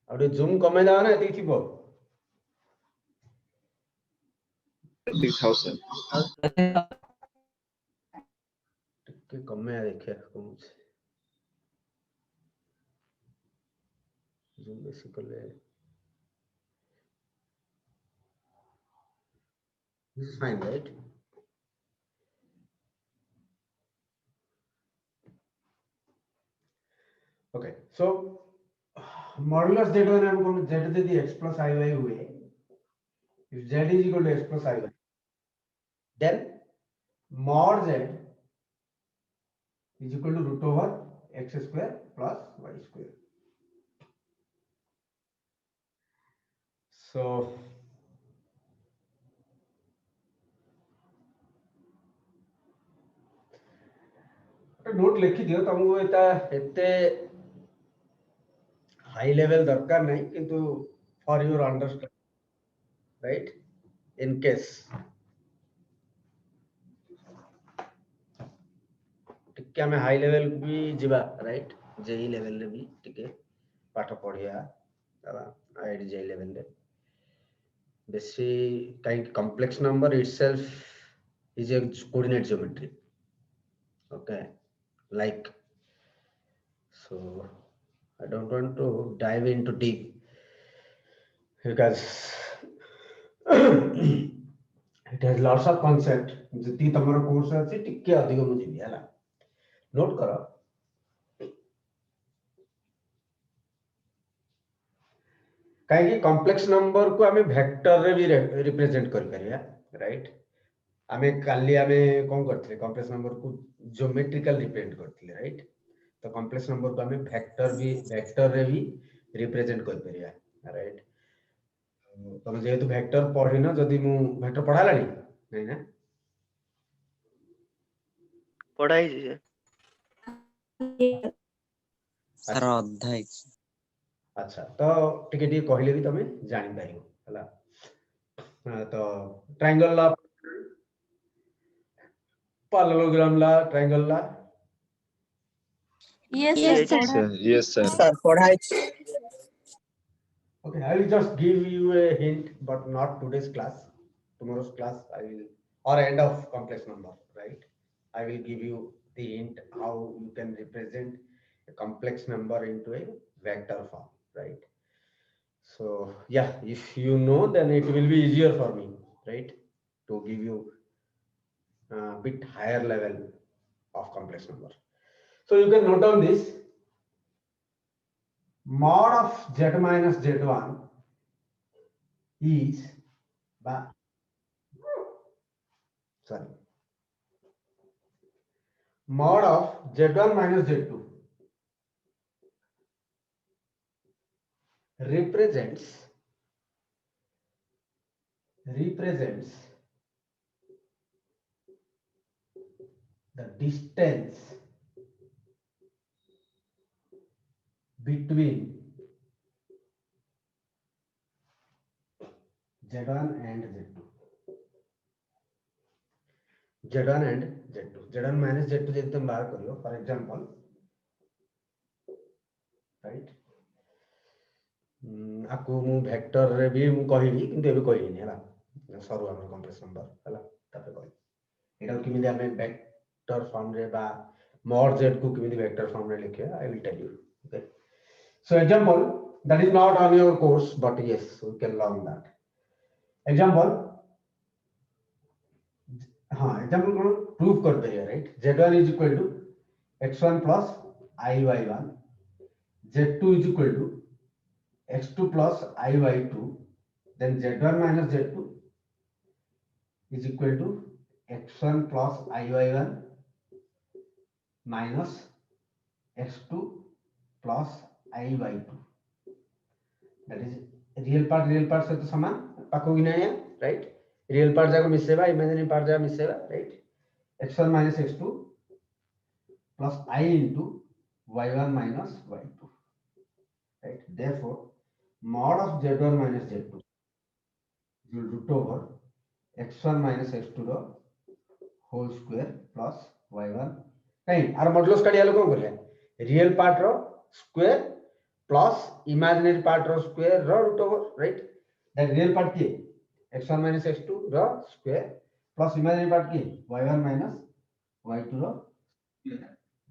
आउटे zoom कमे दाओ ना एति थिबो 3000 टिके कमे देखिया कहूँ जूम बेसी कले this is fine, right? Okay, so modulus z1 हमको z दे दी x plus iy हुए if z is equal to x plus iy then mod z is equal to root over x square plus y square. So note लिखि दियो तुमको एता एते high level दरकार नहीं किंतु for your understanding right in case टिके हमें हाई लेवल भी जीवा राइट जेई लेवल रे भी टिके पाठ पढ़िया दबा आईडी जेई लेवल रे बेसी kind complex number itself is a coordinate geometry, okay, like, so I don't want to dive into deep because it has lots of concept जति तमरो कोर्स अछि टिके अधिक मु जिबी हला नोट करो काहे कॉम्प्लेक्स नंबर को हमें वेक्टर रे भी रिप्रेजेंट कर करिया राइट हमें काली हमें कोन करथले कॉम्प्लेक्स नंबर को ज्योमेट्रिकल रिप्रेजेंट करथले राइट तो कॉम्प्लेक्स नंबर को हमें वेक्टर रे भी रिप्रेजेंट कर परिया राइट तुम जेहेतु वेक्टर पढ़ी ना जदी मु वेक्टर पढ़ालानी नहीं ना पढ़ाई जे सर अध्याय अच्छा तो टिके टिके कहले भी तमे जानि पाइबो हला तो ट्रायंगल ला पैरेललोग्राम ला ट्रायंगल ला Yes, Yes, sir. yes sir sir पढ़ाई okay I will just give you a hint but not today's class tomorrow's class I will or end of complex number right I will give you the hint how you can represent a complex number into a vector form right so yeah if you know then it will be easier for me right to give you a bit higher level of complex number so you can note down this mod of z minus z1 is sorry mod of z1 minus z2 represents the distance between z1 and z2 z1 and z2 z1 minus z2 जब तुम बाहर करियो for example right आपको मु vector रे भी मु कहिबी किंतु एबे कहिनी हला सरो हमर कॉम्प्लेक्स नंबर हला तापे कहि एटा किमिदि हमें वेक्टर फॉर्म रे बा mod z को किमिदि वेक्टर फॉर्म रे लिखे I will tell you okay so example that is not on your course but yes we can learn that example हाँ एग्जांपल को प्रूव कर दिया right z1 is equal to x1 plus iy1 z2 is equal to x2 plus iy2 then z1 minus z2 is equal to x1 plus iy1 minus x2 plus iy2 that is real part से तो समान पाको कि नहीं है right real part जाको मिसेबा imaginary part जाको मिसेबा right x1 minus x2 plus I into y1 minus y2 right therefore mod of z1 minus z2 will root over x1 minus x2 रो whole square plus y1 नहीं are modulus काढिया लोक कोन करले real part row square plus imaginary part ro square ro root over, right? That real part ki x1 minus x2 ro square plus imaginary part ki y1 minus y2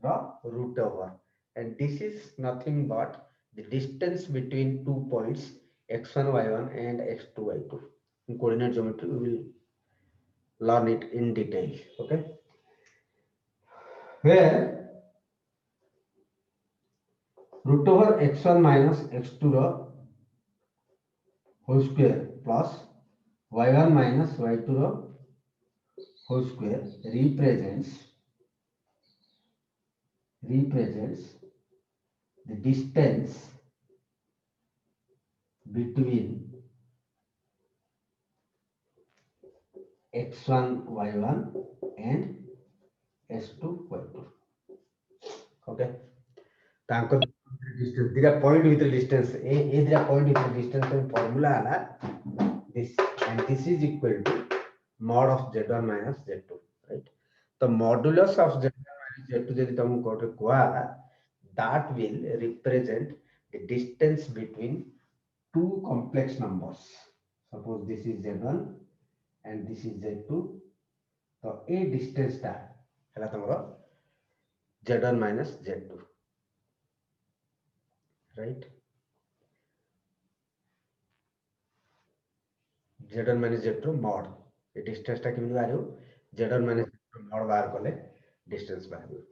ro root over, and this is nothing but the distance between 2 points x1 y1 and x2 y2. In coordinate geometry we will learn it in detail. Okay, where root over x1 minus x2 ro whole square plus y1 minus y2 ro whole square represents the distance between x1 y1 and s2 y2. Okay, तांको distance दिरा point with the distance a दिरा point with the distance का formula आला this, and this is equal to mod of z1 minus z2, right? The modulus of z1 minus z2 जदि तुम कोटे कुआ that will represent the distance between two complex numbers. Suppose this is z1 and this is z2, तो a distance टा हैला तमरो z1 minus z2, right? z1 minus z2 mod ए distance टा किमी बाहर हो z1 minus z2 mod बाहर कोले distance बाहर हो,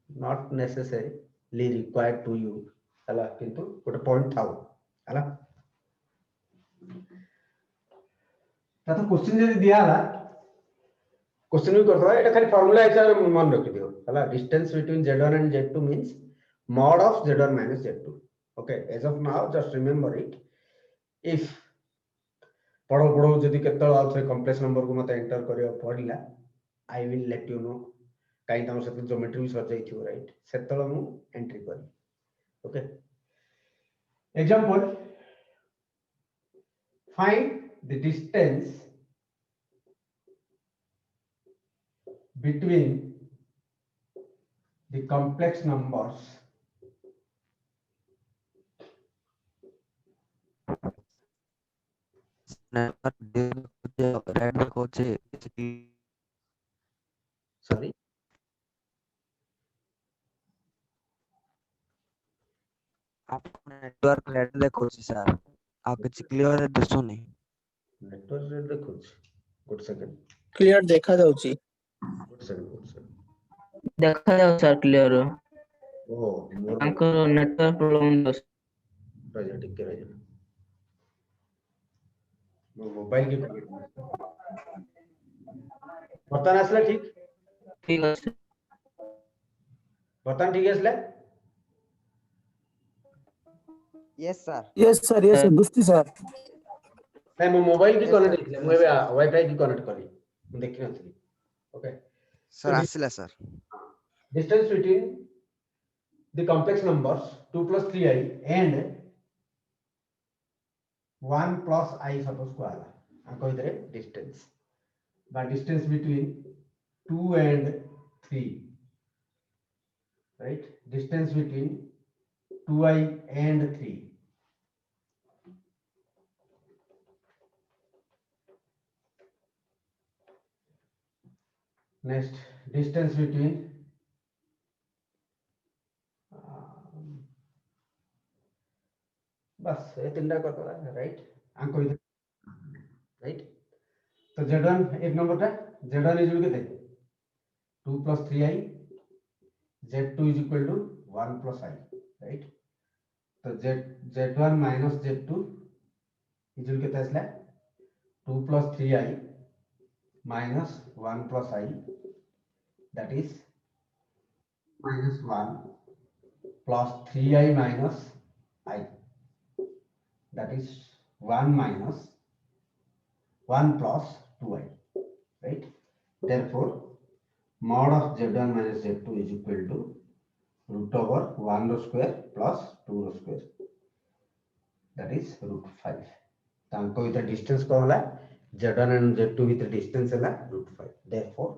not necessarily required to you हैला, किंतु कोटे point थाओ हैला। तातो क्वेश्चन जदि दिया ला क्वेश्चन भी करतो एटा खाली फार्मूला हिसाब रे मन रखि दियो हैला। Distance between z1 and z2 means mod of z1 minus z2. Okay, as of now just remember it. If पढ़ो पढ़ो जदि केतल आउथरे कॉम्प्लेक्स नंबर को मते एंटर करियो पड़िला I will let you know काई तम से ज्योमेट्री सर जाई थियो, राइट? सेतल मु एंट्री करी। Okay, example find the distance between the complex numbers sorry आपको नेटवर्क रेड देखोची सर आप କିଛି କ୍ଲିୟର ଦିଶୁନି। नेटवर्क रे देखो गुड सेकंड क्लियर देखा जाउची गुड सेकंड देखा जाउ सर क्लियर ओ मोर तांकर नेटवर्क प्रॉब्लम दस प्रोजेक्ट के रहे मोबाइल की बर्तन आसला ठीक ठीक আছে बर्तन ठीक आसला यस सर yes sir दुस्ती सर नहीं मो मोबाइल की Yes, कनेक्ट sir. करले मु वाईफाई की कनेक्ट करी मु देखि नथि। ओके, सर आसिला sir distance between the complex numbers 2 plus 3i and 1 plus I suppose को आला आ कहि दरे distance by distance between 2 and 3, right? Distance between 2i and 3, next distance between बस ये तीनटा करता है, राइट? आंक कोई राइट? तो z1 एक नंबर टा z1 इज इक्वल के 2 plus 3i, z2 is equal to 1 plus I, right? तो z1 minus z2 is equal के तसला 2 plus 3i minus 1 plus I, that is minus 1 plus 3i minus I, that is 1 minus 1 plus 2i, right? Therefore mod of z1 minus z2 is equal to root over 1 row square plus 2 row square, that is root 5. तांको इधर distance को होला z1 and z2 with distance होला root 5. Therefore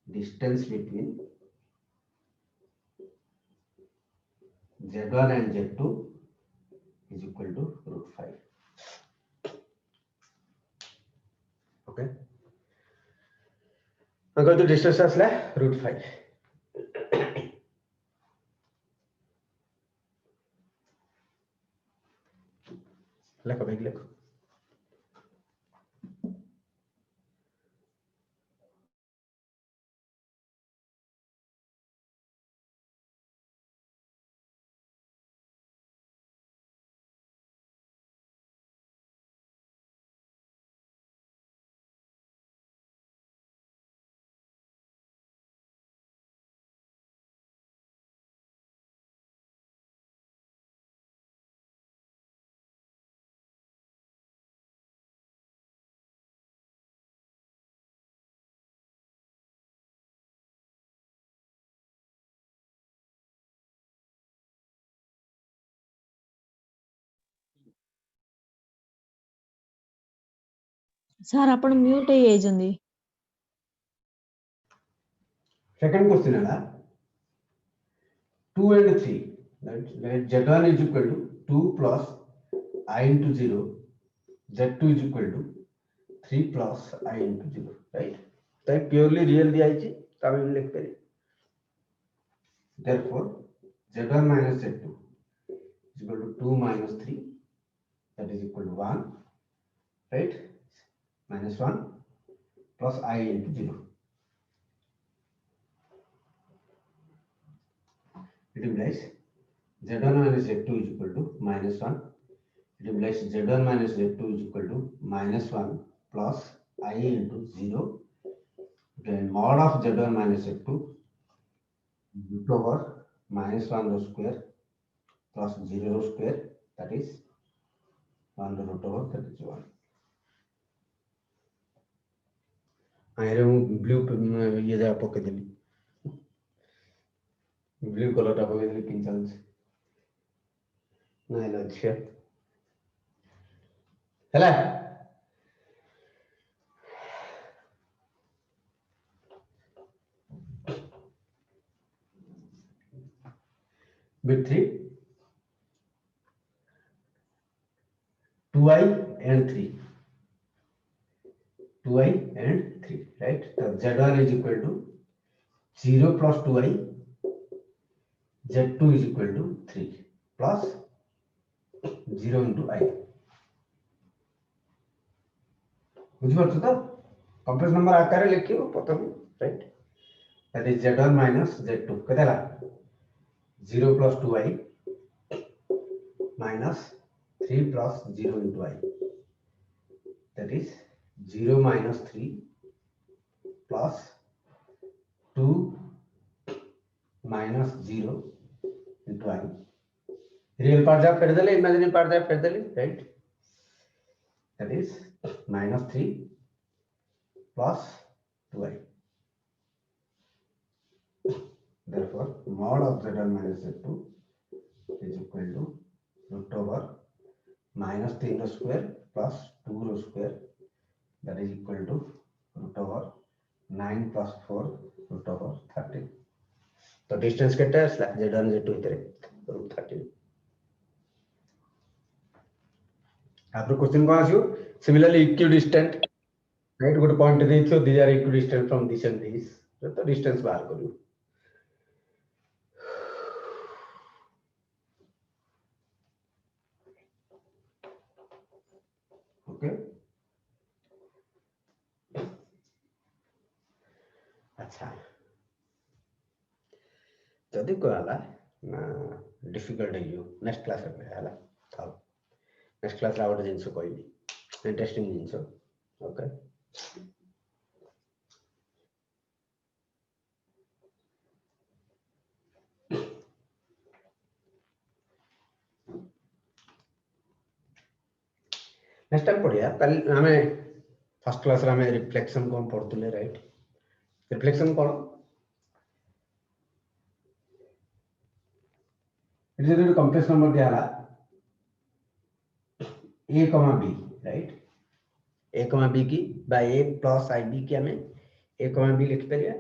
distance between z1 and z2 is equal to √5. Okay, अगर तो distance असला √5 लेखो भाई लेखो sir ଆପଣ ମ୍ୟୁଟ୍ ହେଇଯାଇଛନ୍ତି। सेकंड क्वेश्चन है 2 and 3 that z1 is equal to 2 plus I into 0, z2 is equal to 3 plus I into 0, right? That purely real दिया है जी तब हम लिख पेरे therefore z1 minus z2 is equal to 2 minus 3, that is equal to 1, right? Minus 1 plus I into 0. It implies z1 minus z2 is equal to minus 1. It implies z1 minus z2 is equal to minus 1 plus I into 0. Then mod of z1 minus z2 root over minus 1 whole square plus 0 whole square, that is 1 root over, that is 1. I remove blue ये जरा पके दिली blue colour टा पके दिली 3 chance नहीं लक्ष्य हेला bit 3 2i and 3 2i and 3, right? So z1 is equal to 0 plus 2i, z2 is equal to 3 plus 0 into I. बुझिपारछ तो कॉम्प्लेक्स नंबर आकार लिखियो प्रथम, right? That is z1 minus z2 केतेला 0 plus 2i minus 3 plus 0 into I, that is 0 minus 3 plus 2 minus 0 into I. Real part जा फेर देले, imaginary part जा फेर देले, right? That is minus 3 plus 2i. Therefore, mod of z1 minus z2 is equal to root over minus 3 whole square plus 2 whole square, that is equal to root over 9 plus 4 root over 13. तो distance केटा है slash z1 z2 इतरे root 13. आपरो question को आसियो similarly equidistant, right? Good point देइछो these are equidistant from this and this, तो distance बाहर करियो. ओके, अच्छा जदि कहला ना डिफिकल्ट है यो नेक्स्ट क्लास रे हला थाउ नेक्स्ट क्लास रे आउट जिंस कहली इंटरेस्टिंग जिंस. ओके, नेक्स्ट टाइम पढ़िया कल हमें फर्स्ट क्लास रे हमें रिफ्लेक्शन को पढ़तले, राइट? रिफ्लेक्शन कोन it is a complex number दिया हला a, b, राइट? a, b की बाय a plus ib की हमें a, b लिख परिया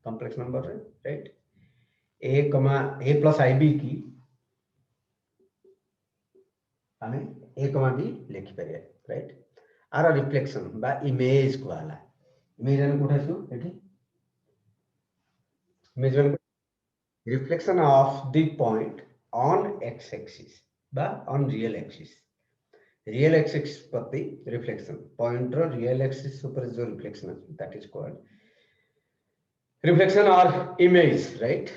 कॉम्प्लेक्स नंबर रे, राइट? a plus ib की आमे a कमा b लिखि परिया राइट आर रिफ्लेक्शन बा इमेज को आला इमेज ने कोठा छु एठी इमेज ने reflection of the point on x axis बा on real axis real axis प्रति रिफ्लेक्शन पॉइंट रो रियल एक्सिस ऊपर जो रिफ्लेक्शन है दैट इज कॉल्ड रिफ्लेक्शन और इमेज राइट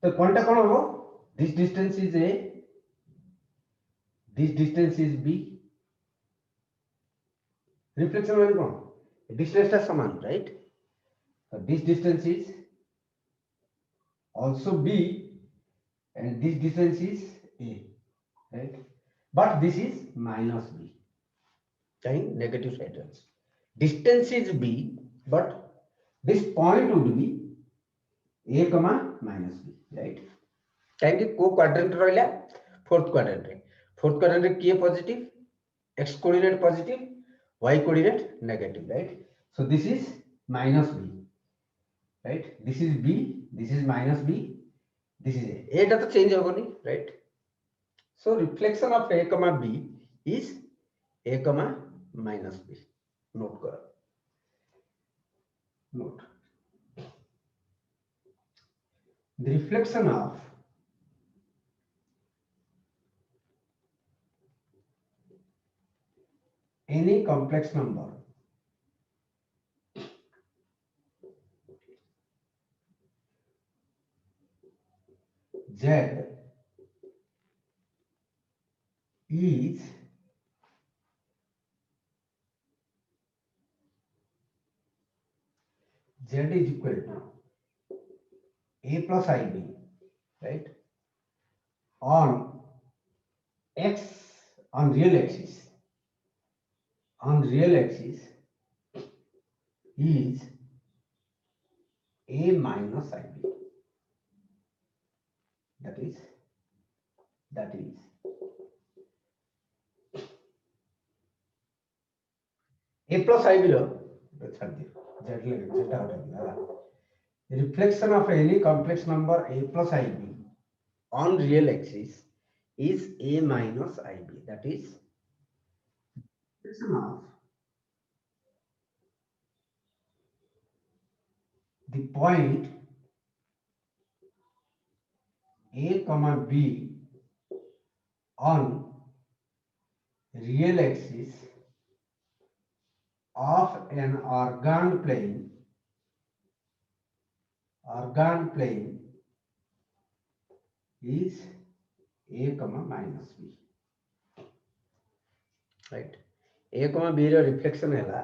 तो पॉइंट कौन हो this distance is a this distance is b reflection माने कौन डिस्टेंस ता समान right so this distance is also b and this distance is a right but this is minus b चाहे negative side है distance is b but this point would be a comma minus b right चाहे कि को quadrant रहला fourth quadrant रे किए positive x coordinate positive y coordinate negative right so this is minus b right this is b this is minus b this is a टा तो change होगा नहीं right so reflection of a comma b is a comma minus b note करो note the reflection of any complex number z is equal to a plus ib right on x on real axis is a minus ib that is a plus ib लो छाड़ दियो z लगे z हटा दिया reflection of any complex number a plus ib on real axis is a minus ib that is reflection of the point a comma b on real axis of an organ plane is a comma minus b right a comma b रो reflection हैला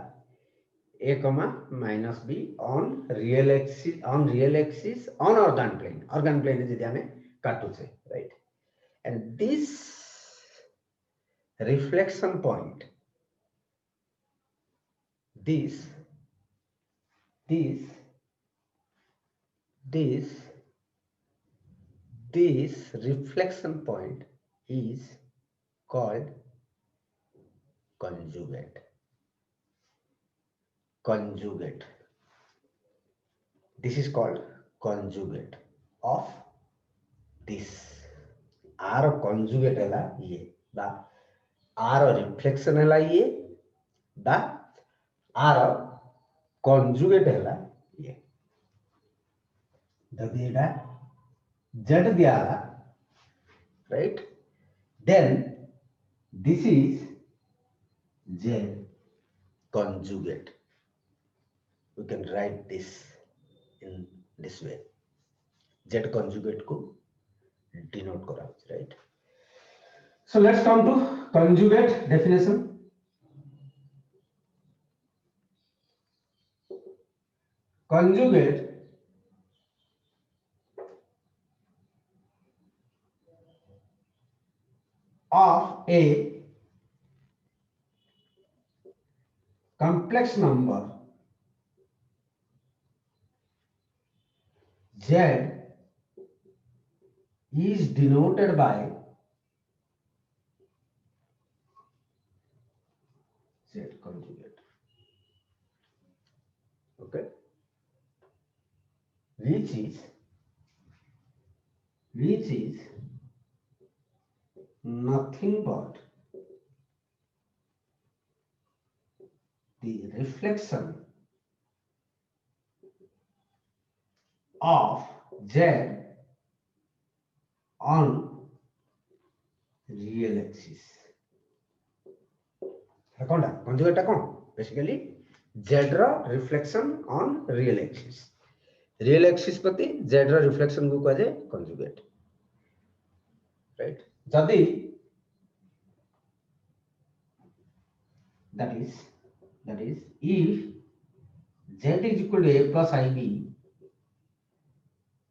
a comma minus b on real axis on organ plane जदि हमें काटू से right and this reflection point this reflection point is called conjugate this is called conjugate of this r conjugate है ये बा r reflection है ये बा r conjugate है ये जब ये z दिया right then this is z conjugate we can write this in this way z conjugate को denote करा right so let's come to conjugate definition conjugate of a complex number z is denoted by z conjugate okay which is which is nothing but the reflection of Z on real axis. कौन conjugate कौन basically Z रा reflection on real axis. Real axis प्रति Z रा reflection को कहे conjugate, right? जदि that is if Z is equal to A plus IB,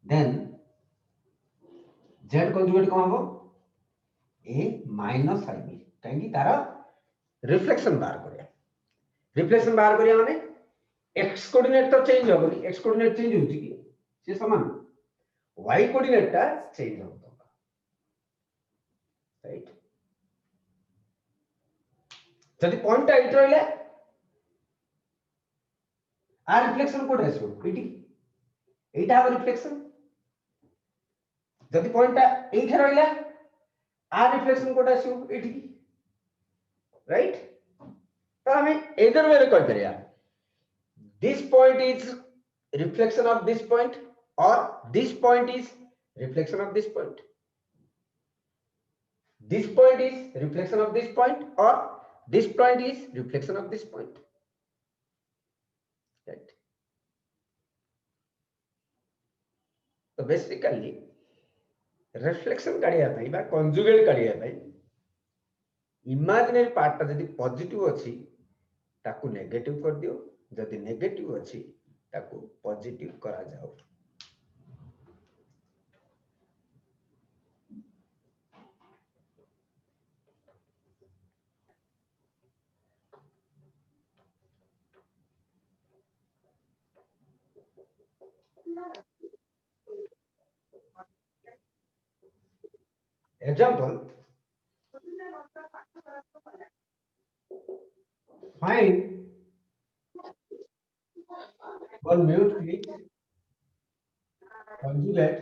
then Z conjugate कौन होगा A minus IB, कहेंगे तारा रिफ्लेक्शन बाहर करिया, रिफ्लेक्शन बाहर करिया माने x कोऑर्डिनेट तो चेंज होगनी, x कोऑर्डिनेट चेंज होची की से समान y कोऑर्डिनेट ता चेंज होगा, राइट? जदि पॉइंट एट रहले आ रिफ्लेक्शन कोड आसो एटी एटा हबो रिफ्लेक्शन, जदि पॉइंट एट रहले आ रिफ्लेक्शन कोड आसो एटी, राइट? तो हमें इधर वे कह करिया this point is reflection of this point or this point is reflection of this point, this point is reflection of this point or this point is reflection of this point, right? So basically reflection काढिया भाई बा conjugate काढिया भाई imaginary part ता जदि positive अछि ताकू negative कर दियो, जदि नेगेटिव अछि ताकू पॉजिटिव करा जाओ। Example, find one mute please, conjugate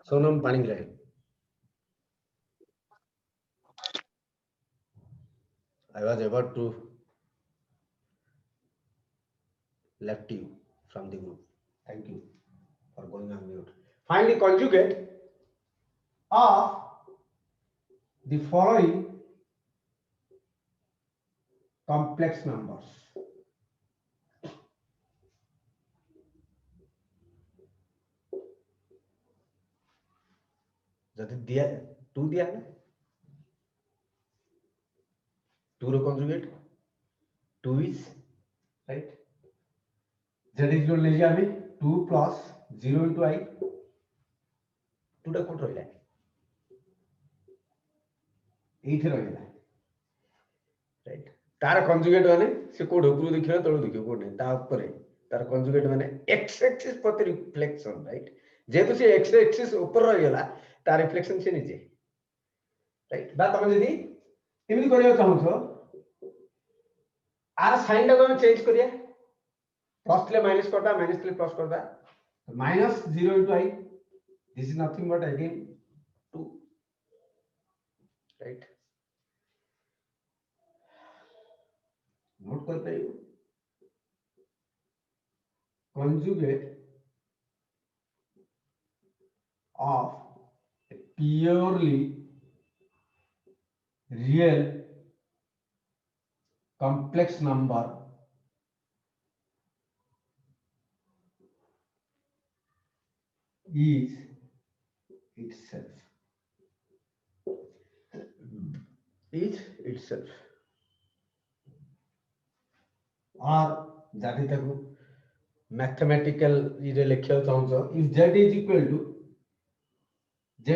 Sonam Paningray. I was about to left you from the group. Thank you for going on mute. Find the conjugate of the following complex numbers. जब दिया 2 दिया है 2 रो conjugate 2 is right, z is equal ले जाबे 2 plus 0 into I 2 टा coat रहला 8 रहला, right? तार conjugate माने से कोड उपरु देखियो तळु देखियो कोड नै ता ऊपर तार conjugate माने x axis प्रति रिफ्लेक्शन, राइट? जेतु से x axis ऊपर रहला तार रिफ्लेक्शन से नीचे, राइट? बा तमे जदी एमिति करियो चाहू छो आर साइन टा को चेंज करिया, प्लस ले माइनस करता, माइनस ले प्लस करता, minus 0 into I, this is nothing but again 2, right? Note कर पाइयो conjugate of a purely real complex number is itself or जाति तक mathematical इरे लिखियो चाहूँ if z is equal to z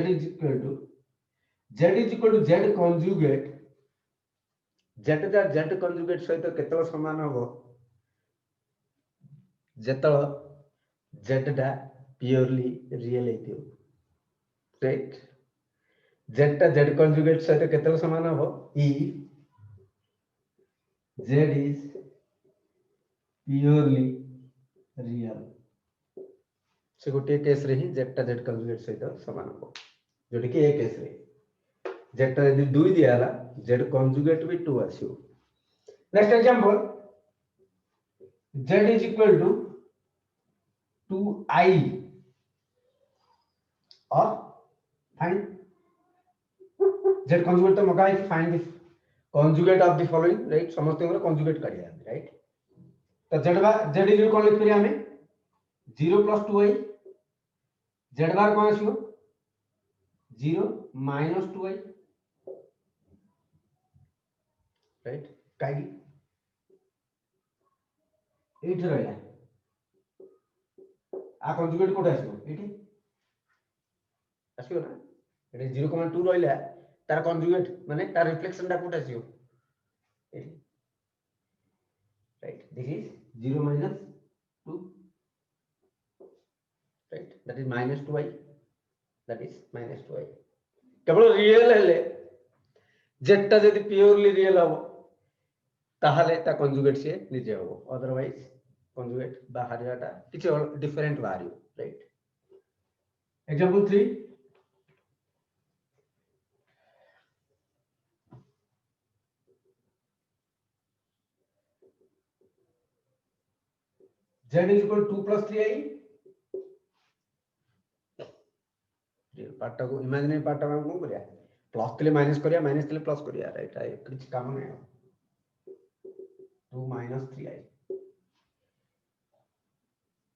conjugate z conjugate सहित केतल समान होबो जेतल z टा purely real हेतियो, राइट? z टा z conjugate सहित केतल समान होबो if z is purely real से गोटे केस रे ही जेटा जेड कंजुगेट सहित समान हो जोटी कि ए केस रे जेटा यदि 2 दिया हला जेड कंजुगेट भी 2 आसियो next example z is equal to 2i or find z conjugate तो मगा है find the conjugate of the following right समझते हैं conjugate करिए right तो z is equal लिख करिए हमें 0 plus 2i z बार कौन आसियो 0 minus 2i right काई एठी रहला आ कंजुगेट कोड आसियो एठी आसियो ना एठी 0.2 रहला तार कंजुगेट माने तार रिफ्लेक्शन दा कोड आसियो एठी right this is 0 minus 2 right that is minus 2i that is minus 2i केवल रियल हेले जेटा जदि प्योरली रियल हो ताहले ता कंजुगेट से निजे हो अदरवाइज कंजुगेट बाहर जाटा किछ डिफरेंट बाहर right example 3 z is equal to 2 plus 3i real part को इमेजिनरी पार्ट को कोन करिया प्लस तले माइनस करिया माइनस तले प्लस करिया राइट आई कुछ काम नहीं 2 minus 3i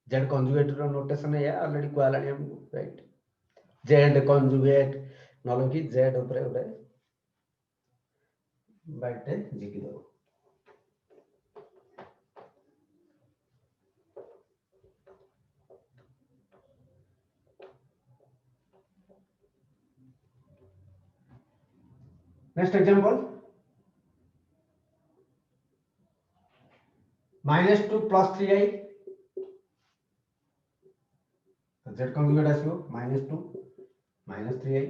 z conjugate रो नोटेशन है ऑलरेडी क्वालानी हमको राइट z conjugate नलो कि z ऊपर ऊपर बाइटे लिखि दो next example -2 plus 3i z conjugate आसियो -2 minus 3i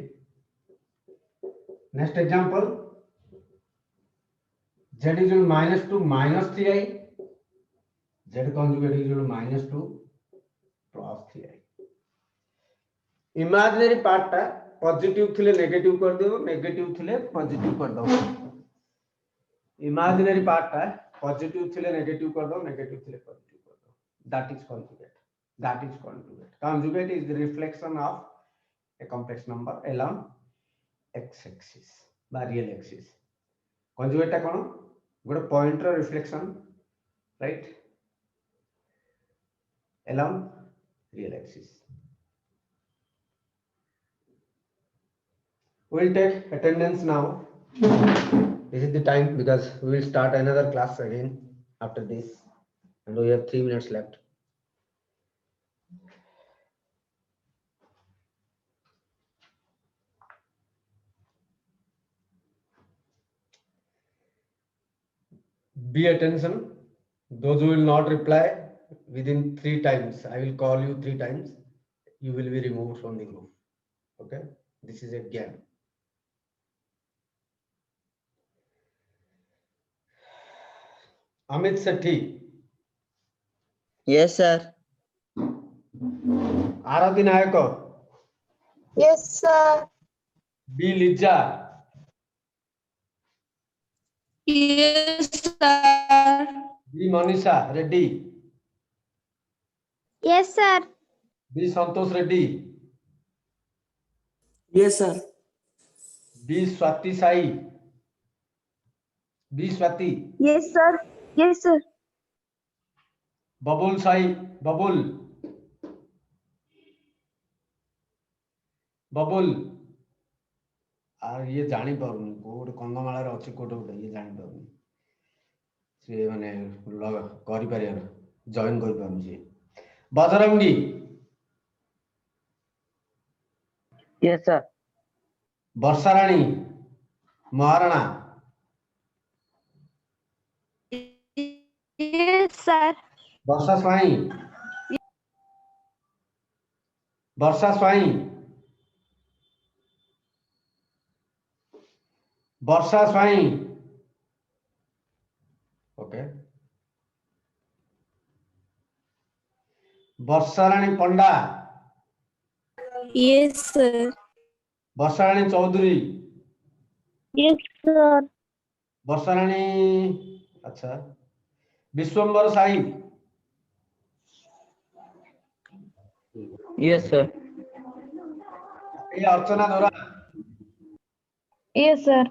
next example z is equal to -2 minus 3i z conjugate is equal to -2 plus 3i imaginary part टा positive थिले negative कर दो negative थिले पॉजिटिव कर दो इमेजिनरी पार्ट टा positive थिले negative कर दो नेगेटिव थिले पॉजिटिव कर दो that is conjugate conjugate is the reflection of a complex number along x axis बा रियल एक्सिस conjugate टा कोन गोटे पॉइंट रो reflection right along real axis we'll take attendance now this is the time because we will start another class again after this and we have 3 minutes left be attention those who will not reply within 3 times I will call you 3 times you will be removed from the group okay this is a game Amit Sethi Yes, sir. Aradhi Nayako Yes, sir. B Lija Yes, sir. B Manisha Reddy Yes, sir. B Santosh Reddy Yes, sir. B Swati Sai B Swati Yes, sir. Yes, sir. Babul Sai Babul Babul आर ये जानी पारुनी code कंदमाला रे अछि code उडे ये जानी पारुनी से माने करि परिया जॉइन करि पारुनी जे Bajrangi Yes, sir. Varsha Rani Maharana Yes, sir. Varsha Swain Varsha Swain Varsha Swain okay Varsharani Panda, Yes, sir. Varsharani Choudhury, Yes, sir. Varsharani ଆଚ୍ଛା ବିଶ୍ୱମ୍ବର ସାହି, Yes, sir. ଏ ଅର୍ଚ୍ଚନା ଧରା, Yes, sir.